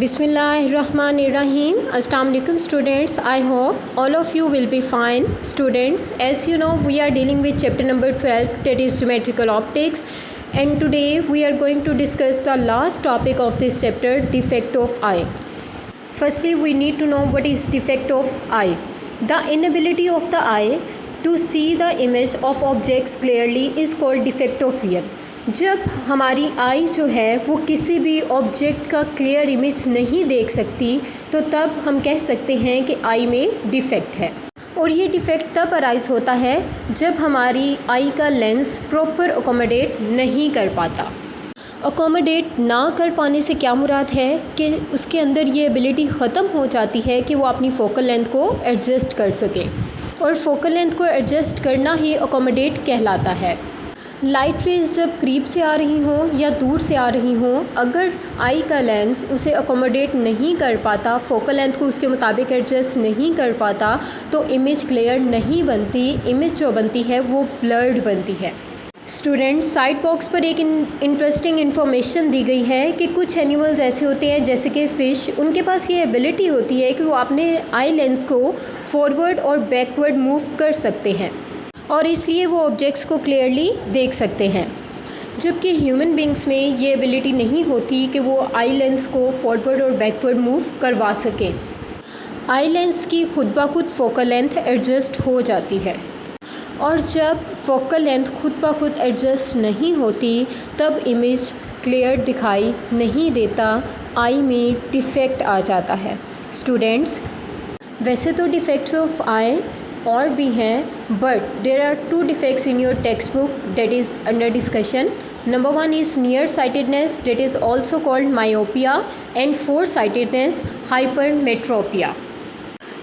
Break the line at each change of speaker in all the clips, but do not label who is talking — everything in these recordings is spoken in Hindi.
Bismillahirrahmanirrahim. Assalamu alaikum students. I hope all of you will be fine. Students, as you know, we are dealing with chapter number 12, that is geometrical optics, and today we are going to discuss the last topic of this chapter, defect of eye. Firstly, we need to know what is defect of eye. The inability of the eye to see the image of objects clearly is called defect of vision. जब हमारी आई जो है वो किसी भी ऑब्जेक्ट का क्लियर इमेज नहीं देख सकती तो तब हम कह सकते हैं कि आई में डिफ़ेक्ट है। और ये डिफ़ेक्ट तब अराइज़ होता है जब हमारी आई का लेंस प्रॉपर अकोमोडेट नहीं कर पाता। अकोमोडेट ना कर पाने से क्या मुराद है कि उसके अंदर ये एबिलिटी ख़त्म हो जाती है कि वो अपनी फ़ोकल लेंथ को एडजस्ट कर सके, और फ़ोकल लेंथ को एडजस्ट करना ही अकोमोडेट कहलाता है। लाइट रेज जब करीब से आ रही हों या दूर से आ रही हों, अगर आई का लेंस उसे अकोमोडेट नहीं कर पाता, फ़ोकल लेंथ को उसके मुताबिक एडजस्ट नहीं कर पाता, तो इमेज क्लियर नहीं बनती। इमेज जो बनती है वो ब्लर्ड बनती है। स्टूडेंट, साइड बॉक्स पर एक इंटरेस्टिंग इन्फॉर्मेशन दी गई है कि कुछ एनिमल्स ऐसे होते हैं जैसे कि फ़िश, उनके पास ये एबिलिटी होती है कि वो अपने आई लेंस को फॉरवर्ड और बैकवर्ड मूव कर सकते हैं और इसलिए वो ऑब्जेक्ट्स को क्लियरली देख सकते हैं, जबकि ह्यूमन बींग्स में ये एबिलिटी नहीं होती कि वो आई लेंस को फॉरवर्ड और बैकवर्ड मूव करवा सकें। आई लेंस की खुद ब खुद फ़ोकल लेंथ एडजस्ट हो जाती है, और जब फ़ोकल लेंथ खुद ब खुद एडजस्ट नहीं होती तब इमेज क्लियर दिखाई नहीं देता, आई में डिफ़ेक्ट आ जाता है। स्टूडेंट्स, वैसे तो डिफ़ेक्ट्स ऑफ आई और भी हैं, but there are two defects in your text book that is under discussion. Number 1 is nearsightedness, that is also called myopia, and foresightedness, hypermetropia.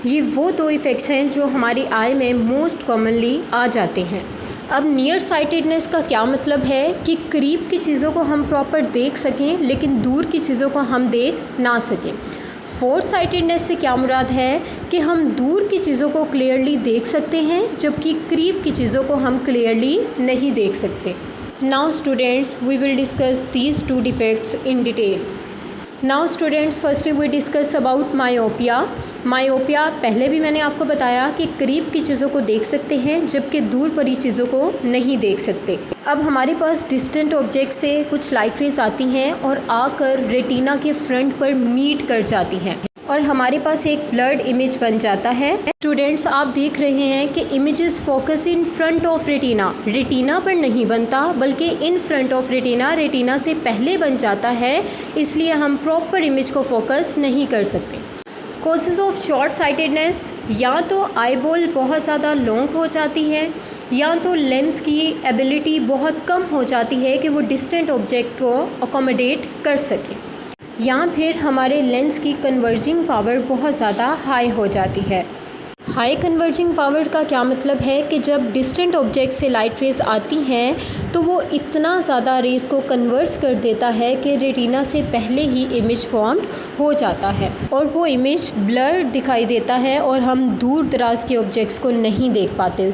ये वो दो इफ़ेक्ट्स हैं जो हमारी आई में मोस्ट कॉमनली आ जाते हैं। अब नियर साइटेडनेस का क्या मतलब है कि करीब की चीज़ों को हम प्रॉपर देख सकें लेकिन दूर की चीज़ों को हम देख ना सकें। फोर साइटेडनेस से क्या मुराद है कि हम दूर की चीज़ों को क्लियरली देख सकते हैं जबकि करीब की चीज़ों को हम क्लियरली नहीं देख सकते। Now students, we will discuss these two defects in detail. Now students, firstly we discuss about myopia. Myopia पहले भी मैंने आपको बताया कि करीब की चीज़ों को देख सकते हैं जबकि दूर पड़ी चीज़ों को नहीं देख सकते। अब हमारे पास डिस्टेंट ऑब्जेक्ट से कुछ लाइट रेज आती हैं और आकर रेटिना के फ्रंट पर मीट कर जाती हैं और हमारे पास एक ब्लर्ड इमेज बन जाता है। स्टूडेंट्स, आप देख रहे हैं कि images focus in front of retina, retina पर नहीं बनता बल्कि in front of retina, retina से पहले बन जाता है, इसलिए हम प्रॉपर इमेज को फोकस नहीं कर सकते। कॉजेज़ ऑफ शॉर्ट साइटेडनेस, या तो आईबॉल बहुत ज़्यादा लॉन्ग हो जाती है या तो लेंस की एबिलिटी बहुत कम हो जाती है कि वो डिस्टेंट ऑब्जेक्ट को अकोमोडेट कर सके, या फिर हमारे लेंस की कन्वर्जिंग पावर बहुत ज़्यादा हाई हो जाती है। हाई कन्वर्जिंग पावर का क्या मतलब है कि जब डिस्टेंट ऑब्जेक्ट से लाइट रेज आती हैं तो वो इतना ज़्यादा रेज को कन्वर्ज कर देता है कि रेटिना से पहले ही इमेज फॉर्म्ड हो जाता है और वो इमेज ब्लर दिखाई देता है और हम दूर दराज के ऑब्जेक्ट्स को नहीं देख पाते।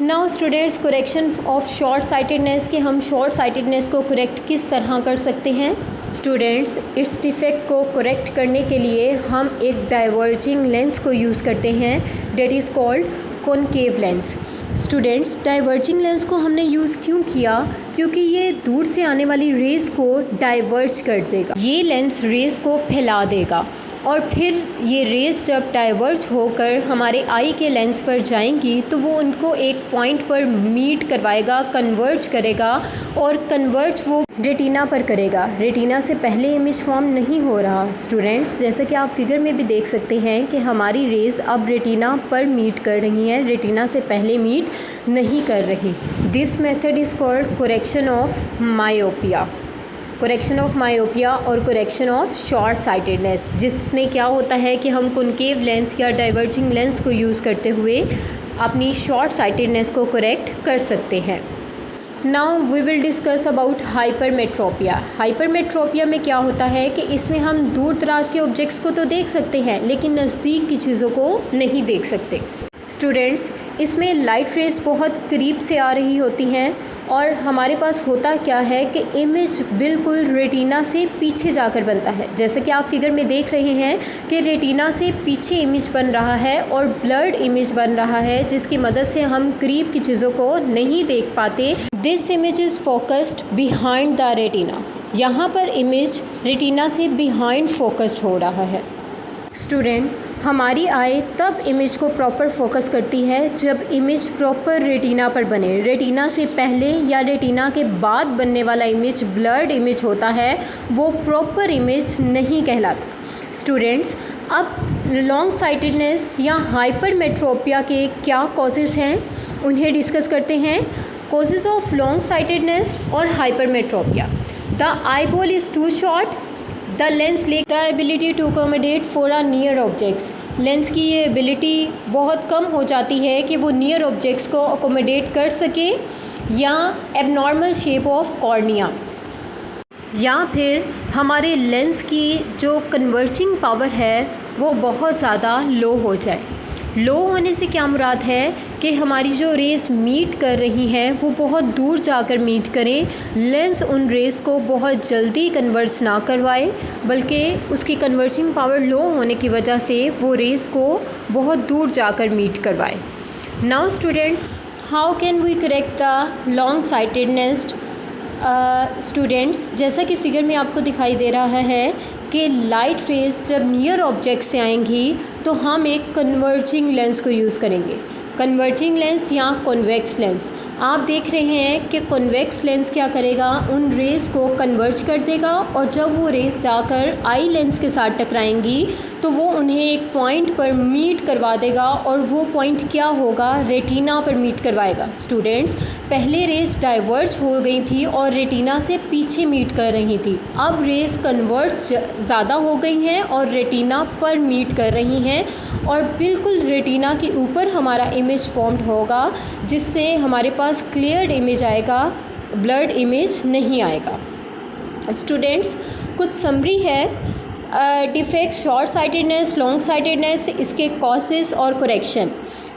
Now students, correction of short sightedness, कि हम शॉर्ट साइटेडनेस को करेक्ट किस तरह कर सकते हैं। स्टूडेंट्स, इस डिफेक्ट को करेक्ट करने के लिए हम एक डाइवर्जिंग लेंस को यूज़ करते हैं, that is called concave lens. Students, diverging lens को हमने यूज़ क्यों किया? क्योंकि ये दूर से आने वाली रेज़ को डाइवर्ज कर देगा, ये लेंस रेज़ को फैला देगा और फिर ये रेज़ जब डाइवर्ज होकर हमारे आई के लेंस पर जाएंगी तो वो उनको एक पॉइंट पर मीट करवाएगा, कन्वर्ज करेगा, और कन्वर्ज वो रेटिना पर करेगा। रेटिना से पहले इमेज फॉर्म नहीं हो रहा। स्टूडेंट्स, जैसे कि आप फिगर में भी देख सकते हैं कि हमारी रेज़ अब रेटिना पर मीट कर रही हैं, रेटिना से पहले मीट नहीं कर रही। This method is called correction of myopia. Correction of myopia और करेक्शन ऑफ शॉर्ट साइटेडनेस, जिसमें क्या होता है कि हम कॉनकेव लेंस या डाइवर्जिंग लेंस को यूज़ करते हुए अपनी शॉर्ट साइटेडनेस को करेक्ट कर सकते हैं। Now we will discuss about hypermetropia. Hypermetropia में क्या होता है कि इसमें हम दूर दराज के ऑब्जेक्ट्स को तो देख सकते हैं लेकिन नज़दीक की चीज़ों को नहीं देख सकते। स्टूडेंट्स, इसमें लाइट रेस बहुत करीब से आ रही होती हैं और हमारे पास होता क्या है कि इमेज बिल्कुल रेटिना से पीछे जाकर बनता है। जैसे कि आप फिगर में देख रहे हैं कि रेटिना से पीछे इमेज बन रहा है और ब्लर्ड इमेज बन रहा है, जिसकी मदद से हम करीब की चीज़ों को नहीं देख पाते। This image is focused behind the retina. यहाँ पर इमेज रेटिना से बिहाइंड फोकस्ड हो रहा है। स्टूडेंट, हमारी आई तब इमेज को प्रॉपर फोकस करती है जब इमेज प्रॉपर रेटिना पर बने। रेटिना से पहले या रेटिना के बाद बनने वाला इमेज ब्लर्ड इमेज होता है, वो प्रॉपर इमेज नहीं कहलाता। स्टूडेंट्स, अब लॉन्ग साइटेडनेस या हाइपरमेट्रोपिया के क्या कॉजेज़ हैं उन्हें डिस्कस करते हैं। कॉजेज़ ऑफ लॉन्ग साइटेडनेस और hypermetropia. The eye ball is too short, the lens lack the ability to accommodate for a near objects. Lens की ये एबिलिटी बहुत कम हो जाती है कि वो नियर ऑब्जेक्ट्स को अकोमोडेट कर सके, या एबनॉर्मल शेप ऑफ कॉर्निया, या फिर हमारे लेंस की जो कन्वर्जिंग पावर है वो बहुत ज़्यादा लो हो जाए। लो होने से क्या मुराद है कि हमारी जो रेज़ मीट कर रही हैं वो बहुत दूर जाकर मीट करें, लेंस उन रेज़ को बहुत जल्दी कन्वर्ज ना करवाए, बल्कि उसकी कन्वर्जिंग पावर लो होने की वजह से वो रेज़ को बहुत दूर जाकर मीट करवाए। Now students, how can we correct the long sightedness. Students, जैसा कि फिगर में आपको दिखाई दे रहा है कि लाइट रेज जब नियर ऑब्जेक्ट से आएंगी तो हम एक कन्वर्जिंग लेंस को यूज़ करेंगे। कन्वर्जिंग लेंस या कॉन्वेक्स लेंस। आप देख रहे हैं कि कॉन्वेक्स लेंस क्या करेगा, उन रेज़ को कन्वर्ज कर देगा और जब वो रेज़ जाकर आई लेंस के साथ टकराएंगी तो वो उन्हें एक पॉइंट पर मीट करवा देगा, और वो पॉइंट क्या होगा, रेटिना पर मीट करवाएगा। स्टूडेंट्स, पहले रेज़ डाइवर्ज हो गई थी और रेटिना से पीछे मीट कर रही थी, अब रेज़ कन्वर्ज ज़्यादा हो गई हैं और रेटिना पर मीट कर रही हैं, और बिल्कुल रेटिना के ऊपर हमारा इमेज फॉर्म्ड होगा, जिससे हमारे पास क्लियर इमेज आएगा, ब्लर्ड इमेज नहीं आएगा। स्टूडेंट्स, कुछ समरी है defect short sightedness, long sightedness, इसके कॉजेस और correction.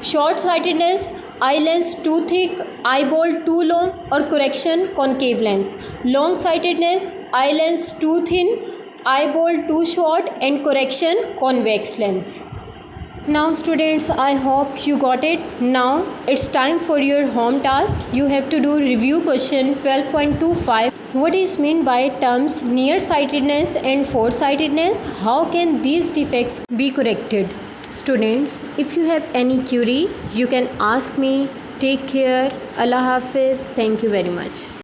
Short sightedness, eye lens too thick, eyeball too long, और correction concave lens. Long sightedness, eye lens too thin, eyeball too short, and correction convex lens. Now students, I hope you got it. Now it's time for your home task. You have to do review question 12.25. What is meant by terms nearsightedness and foresightedness? How can these defects be corrected? Students, if you have any query, you can ask me. Take care. Allah Hafiz. Thank you very much.